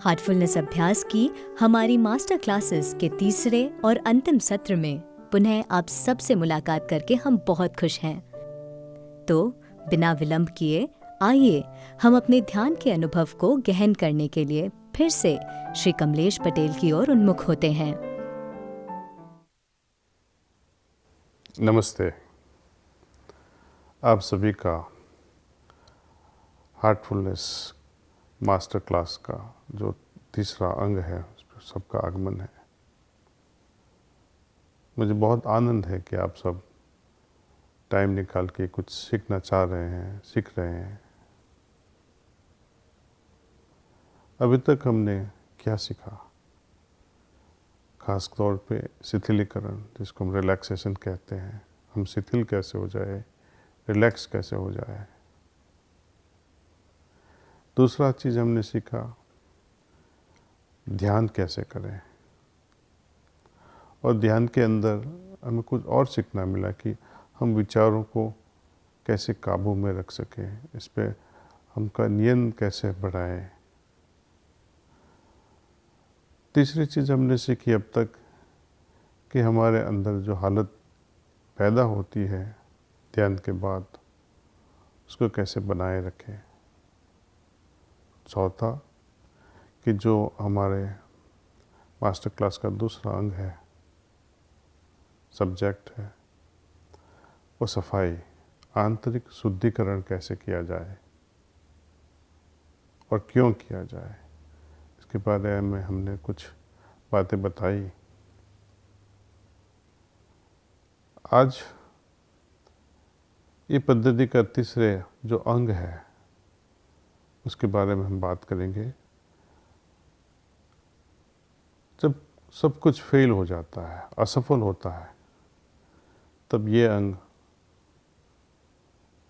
Heartfulness अभ्यास की हमारी मास्टर क्लासेस के तीसरे और अंतिम सत्र में पुनः आप सबसे मुलाकात करके हम बहुत खुश हैं। तो बिना विलंब किए आइए हम अपने ध्यान के अनुभव को गहन करने के लिए फिर से श्री कमलेश पटेल की ओर उन्मुख होते हैं। नमस्ते। आप सभी का हार्टफुलनेस मास्टर क्लास का जो तीसरा अंग है उस पर सबका आगमन है। मुझे बहुत आनंद है कि आप सब टाइम निकाल के कुछ सीखना चाह रहे हैं, सीख रहे हैं। अभी तक हमने क्या सीखा? खास तौर पे शिथिलीकरण, जिसको हम रिलैक्सेशन कहते हैं। हम शिथिल कैसे हो जाए, रिलैक्स कैसे हो जाए। दूसरा चीज़ हमने सीखा, ध्यान कैसे करें। और ध्यान के अंदर हमें कुछ और सीखना मिला कि हम विचारों को कैसे काबू में रख सकें, इस पर हमका नियंत्रण कैसे बढ़ाएं। तीसरी चीज़ हमने सीखी अब तक कि हमारे अंदर जो हालत पैदा होती है ध्यान के बाद, उसको कैसे बनाए रखें। चौथा कि जो हमारे मास्टर क्लास का दूसरा अंग है, सब्जेक्ट है, वो सफाई, आंतरिक शुद्धिकरण कैसे किया जाए और क्यों किया जाए, इसके बारे में हमने कुछ बातें बताई। आज ये पद्धति का तीसरे जो अंग है उसके बारे में हम बात करेंगे। जब सब कुछ फेल हो जाता है, असफल होता है, तब ये अंग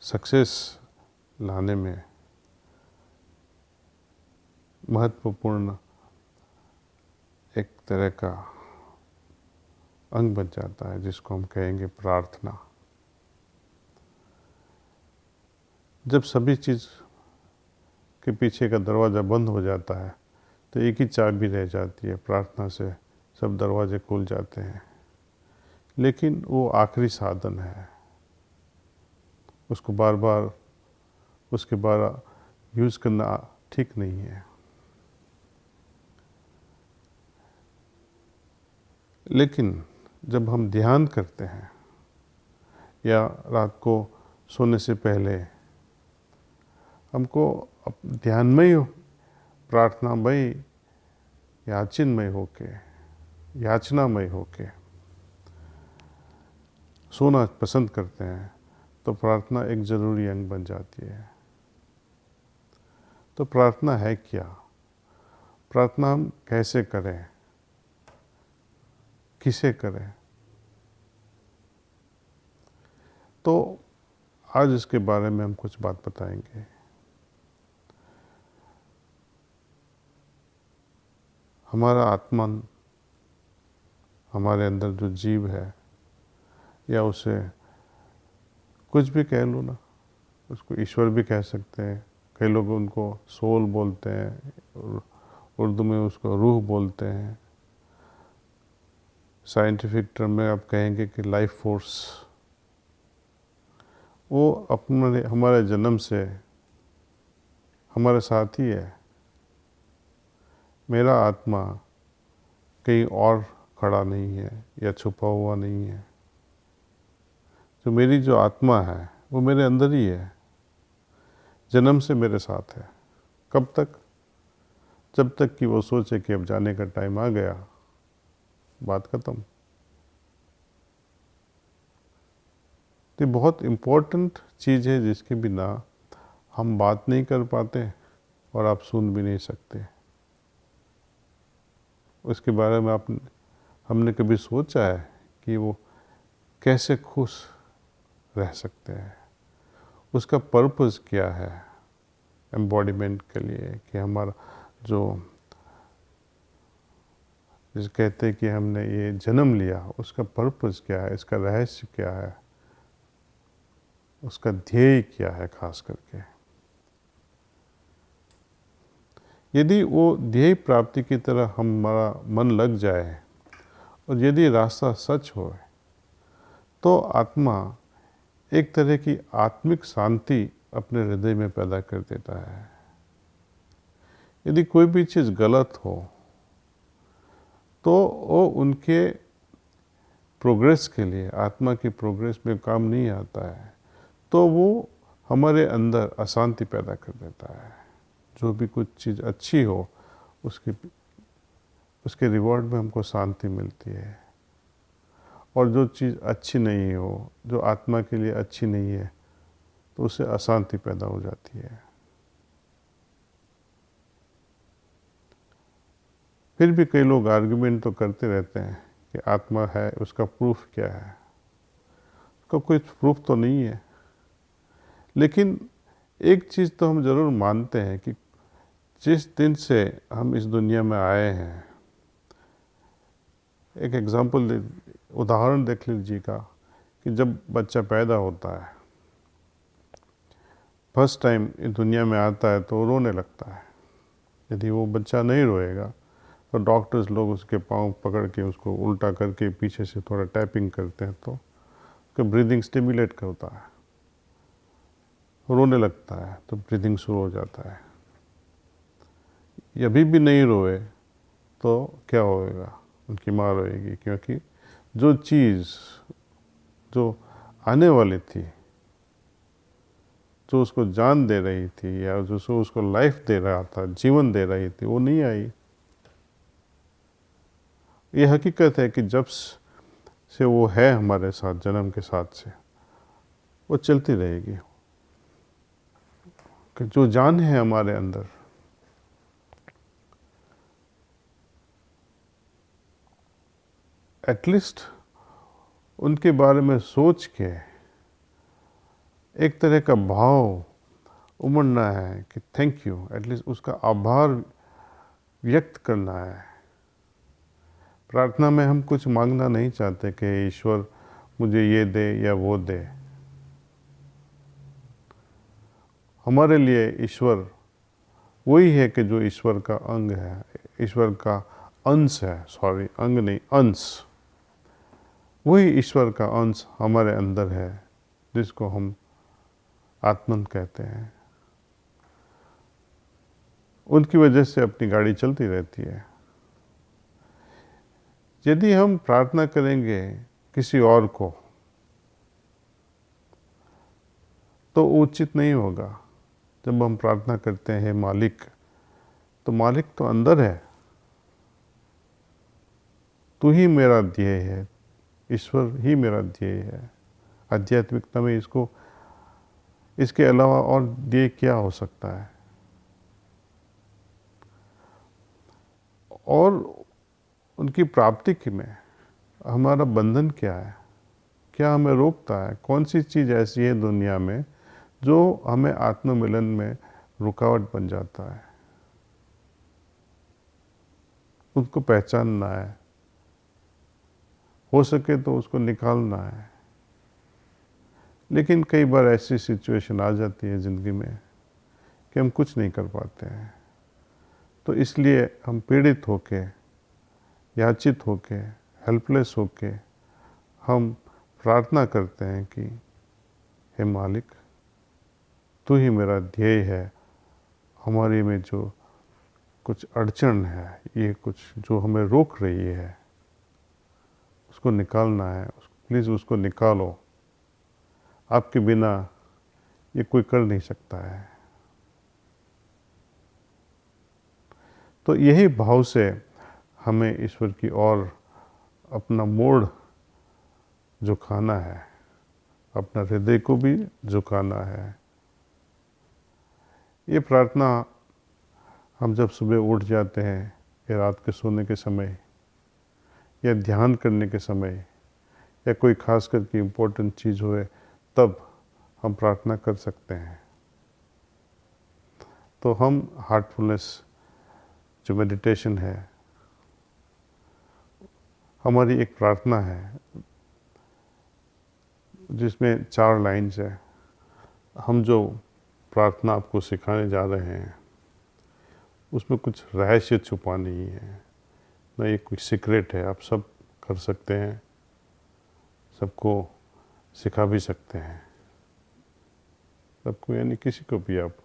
सक्सेस लाने में महत्वपूर्ण एक तरह का अंग बन जाता है, जिसको हम कहेंगे प्रार्थना। जब सभी चीज़ के पीछे का दरवाज़ा बंद हो जाता है तो एक ही चाबी रह जाती है, प्रार्थना से सब दरवाजे खुल जाते हैं। लेकिन वो आखिरी साधन है, उसको बार बार उसके बाद यूज़ करना ठीक नहीं है। लेकिन जब हम ध्यान करते हैं या रात को सोने से पहले हमको ध्यानमय प्रार्थनामय याचनमय होके, याचनामय होके सोना पसंद करते हैं, तो प्रार्थना एक ज़रूरी अंग बन जाती है। तो प्रार्थना है क्या? प्रार्थना हम कैसे करें, किसे करें? तो आज इसके बारे में हम कुछ बात बताएंगे। हमारा आत्मा, हमारे अंदर जो जीव है, या उसे कुछ भी कह लो ना, उसको ईश्वर भी कह सकते हैं, कई लोग उनको सोल बोलते हैं, उर्दू में उसको रूह बोलते हैं, साइंटिफिक टर्म में आप कहेंगे कि लाइफ फोर्स। वो अपने हमारे जन्म से हमारे साथ ही है। मेरा आत्मा कहीं और खड़ा नहीं है या छुपा हुआ नहीं है। जो मेरी जो आत्मा है वो मेरे अंदर ही है, जन्म से मेरे साथ है। कब तक? जब तक कि वो सोचे कि अब जाने का टाइम आ गया, बात खत्म। तो बहुत इम्पोर्टेंट चीज़ है जिसके बिना हम बात नहीं कर पाते और आप सुन भी नहीं सकते। उसके बारे में हमने कभी सोचा है कि वो कैसे खुश रह सकते हैं, उसका पर्पस क्या है एम्बॉडीमेंट के लिए, कि हमारा जो जिसे कहते हैं कि हमने ये जन्म लिया, उसका पर्पस क्या है, इसका रहस्य क्या है, उसका ध्येय क्या है। खास करके यदि वो ध्येय प्राप्ति की तरह हमारा मन लग जाए और यदि रास्ता सच हो तो आत्मा एक तरह की आत्मिक शांति अपने हृदय में पैदा कर देता है। यदि कोई भी चीज़ गलत हो तो वो उनके प्रोग्रेस के लिए, आत्मा की प्रोग्रेस में काम नहीं आता है, तो वो हमारे अंदर अशांति पैदा कर देता है। जो भी कुछ चीज़ अच्छी हो उसके रिवॉर्ड में हमको शांति मिलती है, और जो चीज़ अच्छी नहीं हो, जो आत्मा के लिए अच्छी नहीं है, तो उससे अशांति पैदा हो जाती है। फिर भी कई लोग आर्गुमेंट तो करते रहते हैं कि आत्मा है, उसका प्रूफ क्या है। उसका कोई प्रूफ तो नहीं है, लेकिन एक चीज़ तो हम ज़रूर मानते हैं कि जिस दिन से हम इस दुनिया में आए हैं, एक उदाहरण देख लीजिएगा कि जब बच्चा पैदा होता है, फर्स्ट टाइम इस दुनिया में आता है तो वो रोने लगता है। यदि वो बच्चा नहीं रोएगा तो डॉक्टर्स लोग उसके पाँव पकड़ के उसको उल्टा करके पीछे से थोड़ा टैपिंग करते हैं तो उसका ब्रीदिंग स्टिमुलेट करता है, रोने लगता है तो ब्रीदिंग शुरू हो जाता है। अभी भी नहीं रोए तो क्या होएगा, उनकी माँ रोएगी, क्योंकि जो चीज़ जो आने वाली थी, जो उसको जान दे रही थी या जो उसको लाइफ दे रहा था, जीवन दे रही थी, वो नहीं आई। ये हकीकत है कि जब से वो है हमारे साथ, जन्म के साथ से वो चलती रहेगी। कि जो जान है हमारे अंदर, एटलीस्ट उनके बारे में सोच के एक तरह का भाव उमड़ना है कि थैंक यू, एटलीस्ट उसका आभार व्यक्त करना है। प्रार्थना में हम कुछ मांगना नहीं चाहते कि ईश्वर मुझे ये दे या वो दे। हमारे लिए ईश्वर वही है कि जो ईश्वर का अंग है, ईश्वर का अंश है, सॉरी अंग नहीं, अंश। वही ईश्वर का अंश हमारे अंदर है, जिसको हम आत्मन कहते हैं। उनकी वजह से अपनी गाड़ी चलती रहती है। यदि हम प्रार्थना करेंगे किसी और को तो उचित नहीं होगा। जब हम प्रार्थना करते हैं मालिक, तो मालिक तो अंदर है, तू ही मेरा ध्येय है, ईश्वर ही मेरा ध्येय है। आध्यात्मिकता में इसके अलावा और ध्येय क्या हो सकता है। और उनकी प्राप्ति की में हमारा बंधन क्या है, क्या हमें रोकता है, कौन सी चीज़ ऐसी है दुनिया में जो हमें आत्ममिलन में रुकावट बन जाता है। उसको पहचानना है, हो सके तो उसको निकालना है। लेकिन कई बार ऐसी सिचुएशन आ जाती है ज़िंदगी में कि हम कुछ नहीं कर पाते हैं, तो इसलिए हम पीड़ित होके, याचित होके, हेल्पलेस होके हम प्रार्थना करते हैं कि हे मालिक, तू ही मेरा ध्येय है। हमारी में जो कुछ अड़चन है, ये कुछ जो हमें रोक रही है, उसको निकालना है। प्लीज़ उसको निकालो, आपके बिना ये कोई कर नहीं सकता है। तो यही भाव से हमें ईश्वर की ओर अपना मोड़ झुकाना है, अपना हृदय को भी झुकाना है। ये प्रार्थना हम जब सुबह उठ जाते हैं या रात के सोने के समय या ध्यान करने के समय या कोई खास करके इम्पोर्टेंट चीज़ होए, तब हम प्रार्थना कर सकते हैं। तो हम हार्टफुलनेस जो मेडिटेशन है, हमारी एक प्रार्थना है जिसमें 4 लाइन्स है। हम जो प्रार्थना आपको सिखाने जा रहे हैं उसमें कुछ रहस्य छुपा नहीं है, ना ये कोई सीक्रेट है। आप सब कर सकते हैं, सबको सिखा भी सकते हैं, सबको यानी किसी को भी आप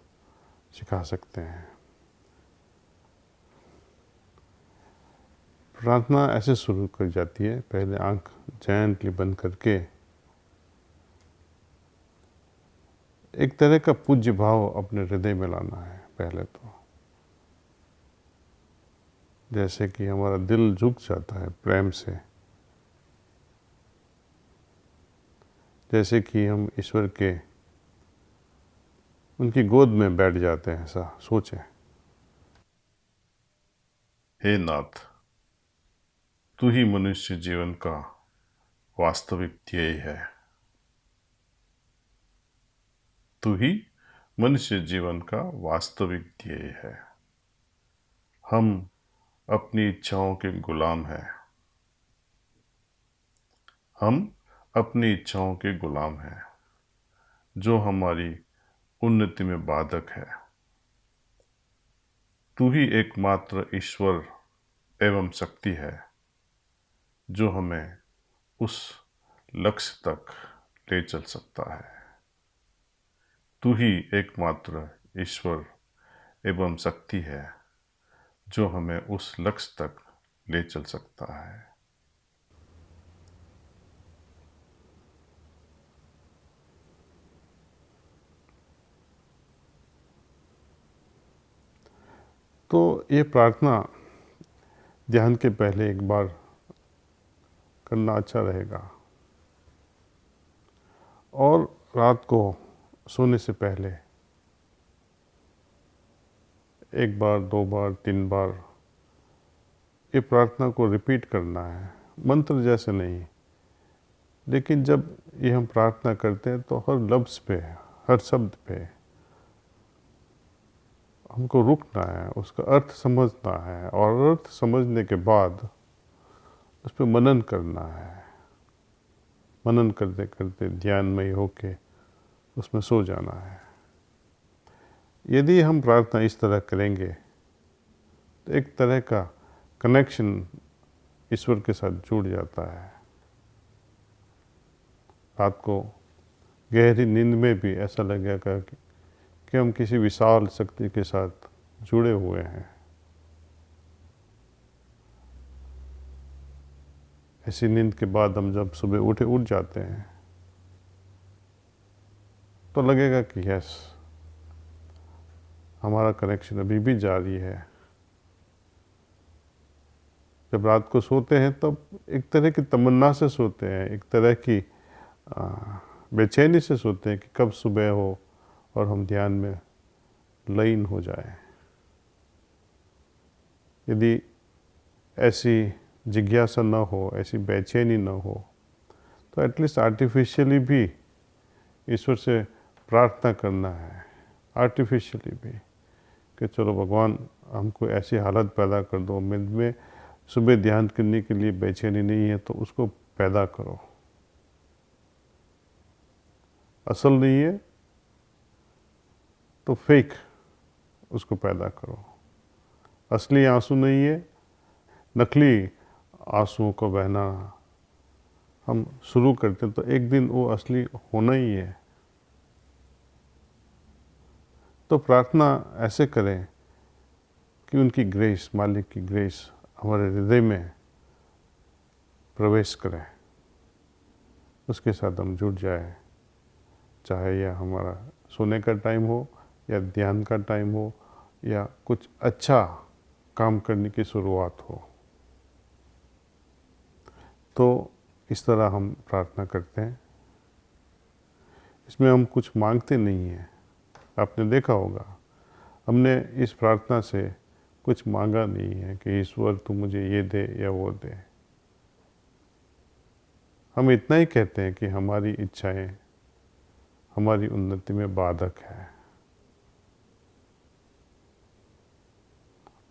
सिखा सकते हैं। प्रार्थना ऐसे शुरू कर जाती है, पहले आंख जेंटली बंद करके एक तरह का पूज्य भाव अपने हृदय में लाना है। पहले तो जैसे कि हमारा दिल झुक जाता है प्रेम से, जैसे कि हम ईश्वर के उनकी गोद में बैठ जाते हैं, ऐसा सोचें। हे नाथ, तू ही मनुष्य जीवन का वास्तविक ध्येय है। तू ही मनुष्य जीवन का वास्तविक ध्येय है। हम अपनी इच्छाओं के गुलाम हैं। हम अपनी इच्छाओं के गुलाम हैं, जो हमारी उन्नति में बाधक है। तू ही एकमात्र ईश्वर एवं शक्ति है, जो हमें उस लक्ष्य तक ले चल सकता है। तू ही एकमात्र ईश्वर एवं शक्ति है, जो हमें उस लक्ष्य तक ले चल सकता है। तो ये प्रार्थना ध्यान के पहले एक बार करना अच्छा रहेगा, और रात को सोने से पहले एक बार, 2 बार, 3 बार ये प्रार्थना को रिपीट करना है। मंत्र जैसे नहीं, लेकिन जब ये हम प्रार्थना करते हैं तो हर लफ्ज़ पे, हर शब्द पे हमको रुकना है, उसका अर्थ समझना है, और अर्थ समझने के बाद उस पर मनन करना है। मनन करते करते ध्यानमय होके उसमें सो जाना है। यदि हम प्रार्थना इस तरह करेंगे तो एक तरह का कनेक्शन ईश्वर के साथ जुड़ जाता है। रात को गहरी नींद में भी ऐसा लगेगा कि हम किसी विशाल शक्ति के साथ जुड़े हुए हैं। ऐसी नींद के बाद हम जब सुबह उठ जाते हैं तो लगेगा कि यस, हमारा कनेक्शन अभी भी जारी है। जब रात को सोते हैं तब एक तरह की तमन्ना से सोते हैं, एक तरह की बेचैनी से सोते हैं कि कब सुबह हो और हम ध्यान में लीन हो जाए। यदि ऐसी जिज्ञासा न हो, ऐसी बेचैनी न हो, तो एटलीस्ट आर्टिफिशियली भी ईश्वर से प्रार्थना करना है, आर्टिफिशियली भी, कि चलो भगवान हमको ऐसी हालत पैदा कर दो, में सुबह ध्यान करने के लिए बेचैनी नहीं है तो उसको पैदा करो। असल नहीं है तो फेक उसको पैदा करो। असली आंसू नहीं है, नकली आंसुओं को बहना हम शुरू करते हैं तो एक दिन वो असली होना ही है। तो प्रार्थना ऐसे करें कि उनकी ग्रेस, मालिक की ग्रेस हमारे हृदय में प्रवेश करें, उसके साथ हम जुड़ जाए। चाहे यह हमारा सोने का टाइम हो, या ध्यान का टाइम हो, या कुछ अच्छा काम करने की शुरुआत हो। तो इस तरह हम प्रार्थना करते हैं। इसमें हम कुछ मांगते नहीं हैं। आपने देखा होगा, हमने इस प्रार्थना से कुछ मांगा नहीं है कि ईश्वर तू मुझे ये दे या वो दे। हम इतना ही कहते हैं कि हमारी इच्छाएं हमारी उन्नति में बाधक है,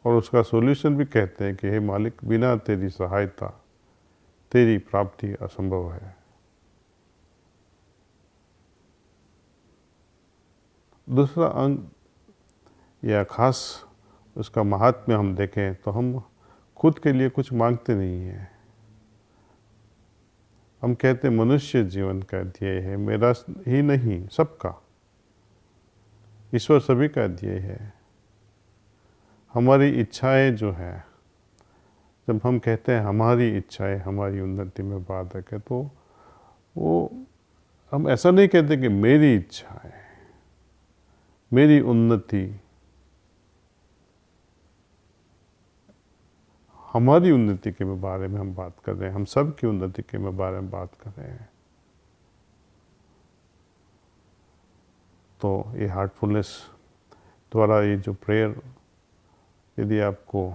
और उसका सॉल्यूशन भी कहते हैं कि हे मालिक, बिना तेरी सहायता तेरी प्राप्ति असंभव है। दूसरा अंग या खास उसका महात्म्य हम देखें तो हम खुद के लिए कुछ मांगते नहीं हैं। हम कहते मनुष्य जीवन का ध्येय है, मेरा ही नहीं सबका। ईश्वर सभी का ध्येय है। हमारी इच्छाएं जो है, जब हम कहते हैं हमारी इच्छाएं हमारी उन्नति में बाधक है, तो वो हम ऐसा नहीं कहते कि मेरी इच्छा है, मेरी उन्नति, हमारी उन्नति के बारे में हम बात कर रहे हैं, हम सब की उन्नति के बारे में बात कर रहे हैं। तो ये हार्टफुलनेस द्वारा ये जो प्रेयर, यदि आपको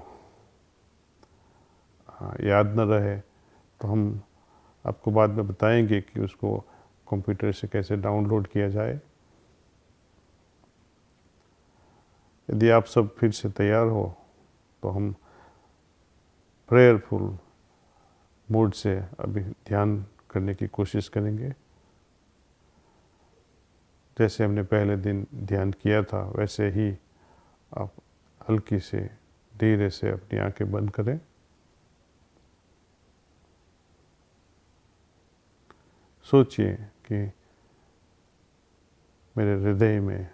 याद न रहे तो हम आपको बाद में बताएंगे कि उसको कंप्यूटर से कैसे डाउनलोड किया जाए। यदि आप सब फिर से तैयार हो तो हम प्रेयरफुल मूड से अभी ध्यान करने की कोशिश करेंगे। जैसे हमने पहले दिन ध्यान किया था वैसे ही आप हल्की से धीरे से अपनी आंखें बंद करें। सोचिए कि मेरे हृदय में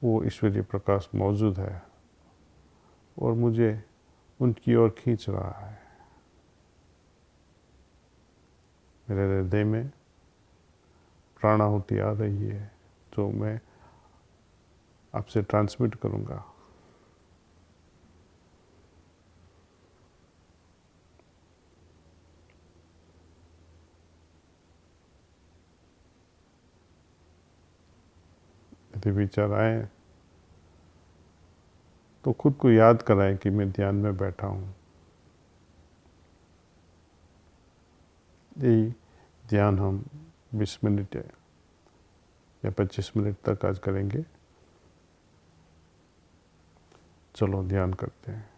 वो ईश्वरीय प्रकाश मौजूद है और मुझे उनकी ओर खींच रहा है। मेरे हृदय में प्राणाहुति आ रही है जो मैं आपसे ट्रांसमिट करूंगा। यदि विचार आए तो खुद को याद कराएं कि मैं ध्यान में बैठा हूँ। यही ध्यान हम 20 मिनट या 25 मिनट तक आज करेंगे। चलो ध्यान करते हैं।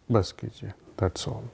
बस कीजिए, दैट्स ऑल।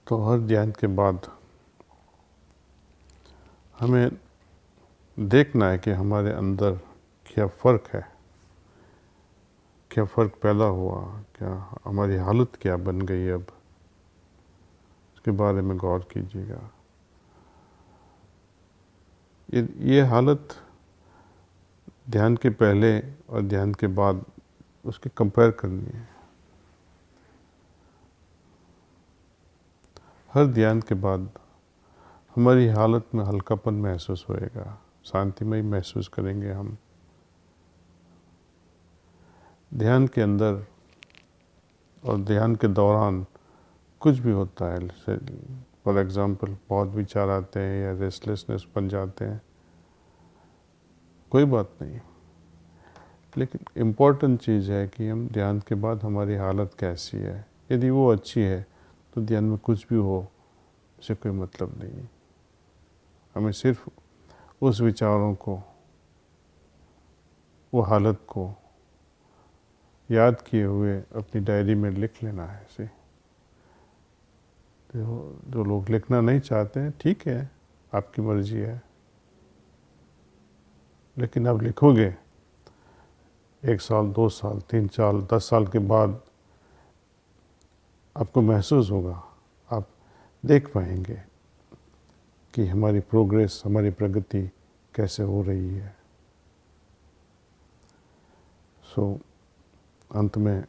तो हर ध्यान के बाद हमें देखना है कि हमारे अंदर क्या फ़र्क है, क्या फ़र्क पैदा हुआ, क्या हमारी हालत क्या बन गई अब, उसके बारे में गौर कीजिएगा। ये हालत ध्यान के पहले और ध्यान के बाद उसके कंपेयर करनी है। हर ध्यान के बाद हमारी हालत में हल्कापन महसूस होएगा, शांतिमय महसूस करेंगे हम। ध्यान के अंदर और ध्यान के दौरान कुछ भी होता है, फॉर एग्ज़ाम्पल बहुत विचार आते हैं या रेस्टलेसनेस बन जाते हैं, कोई बात नहीं, लेकिन इम्पॉर्टेंट चीज़ है कि हम ध्यान के बाद हमारी हालत कैसी है। यदि वो अच्छी है तो ध्यान में कुछ भी हो उससे कोई मतलब नहीं। हमें सिर्फ उस विचारों को, वो हालत को याद किए हुए अपनी डायरी में लिख लेना है। ऐसे जो लोग लिखना नहीं चाहते हैं, ठीक है, आपकी मर्जी है, लेकिन आप लिखोगे 1 साल, 2 साल, 3 साल, 10 साल के बाद आपको महसूस होगा, आप देख पाएंगे कि हमारी प्रोग्रेस, हमारी प्रगति कैसे हो रही है। सो अंत में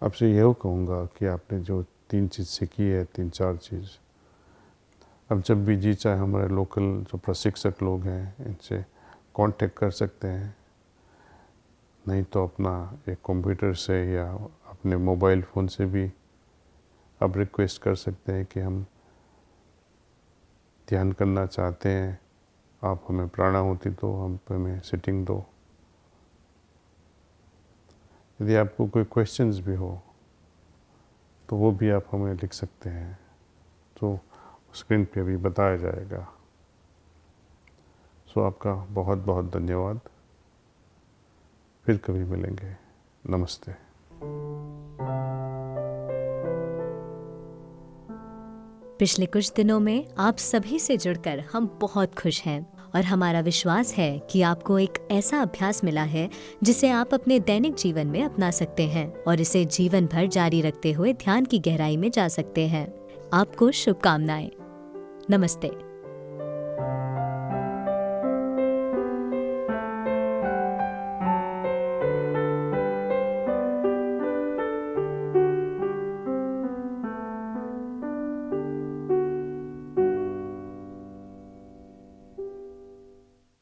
आपसे यह कहूँगा कि आपने जो 3 चीज़ सीखी है, 3-4 चीज़, अब जब भी जी चाहे हमारे लोकल जो प्रशिक्षक लोग हैं इनसे कांटेक्ट कर सकते हैं, नहीं तो अपना एक कंप्यूटर से या अपने मोबाइल फ़ोन से भी आप रिक्वेस्ट कर सकते हैं कि हम ध्यान करना चाहते हैं, आप हमें प्राणाहुति दो, हम हमें सिटिंग दो। यदि आपको कोई क्वेश्चंस भी हो तो वो भी आप हमें लिख सकते हैं, तो स्क्रीन पे भी बताया जाएगा। सो आपका बहुत बहुत धन्यवाद। फिर कभी मिलेंगे। नमस्ते। पिछले कुछ दिनों में आप सभी से जुड़कर हम बहुत खुश हैं और हमारा विश्वास है कि आपको एक ऐसा अभ्यास मिला है जिसे आप अपने दैनिक जीवन में अपना सकते हैं और इसे जीवन भर जारी रखते हुए ध्यान की गहराई में जा सकते हैं। आपको शुभकामनाएं। नमस्ते।